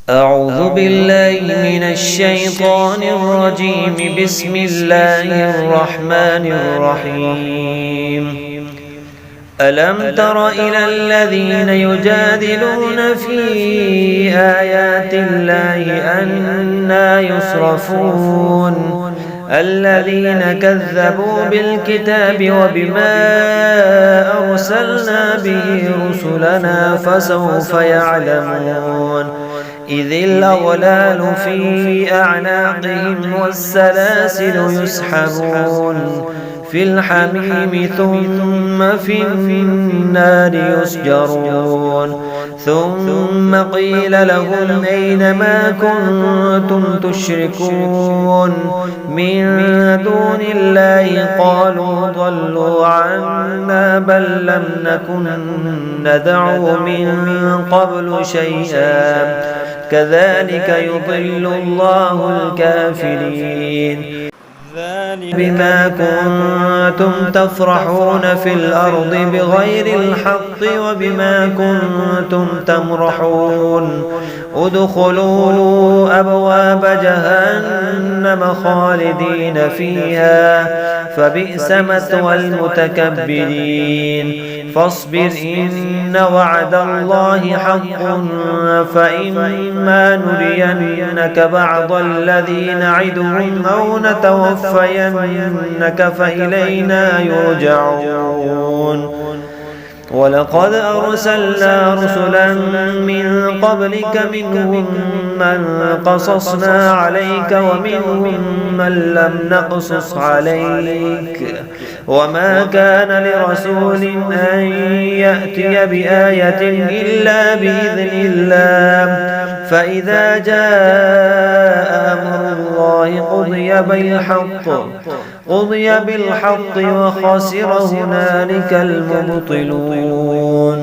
أعوذ بالله من الشيطان الرجيم. بسم الله الرحمن الرحيم. ألم تر إلى الذين يجادلون في آيات الله أنى يصرفون الذين كذبوا بالكتاب وبما أرسلنا به رسلنا فسوف يعلمون إذ الأغلال في أعناقهم والسلاسل يسحبون في الحميم ثم في النار يسجرون ثم قيل لهم أين ما كنتم تشركون من دون الله قالوا ضلوا عنا بل لم نكن ندعو من قبل شيئا كذلك يضل الله الكافرين بما كنتم تفرحون في الأرض بغير الحق وبما كنتم تمرحون ادخلوا أبواب جهنم خالدين فيها فبئس مثوى المتكبرين فاصبر إن وعد الله حق فإما نرينك بعض الذي نعدهم أو نتوفينك فإلينا يرجعون ولقد أرسلنا رسلا من قبلك منهم من قصصنا عليك ومنهم من لم نقصص عليك وما كان لرسول أن يأتي بآية إلا بإذن الله فإذا جاء أمر الله قضي بالحق وخسر هنالك المبطلون.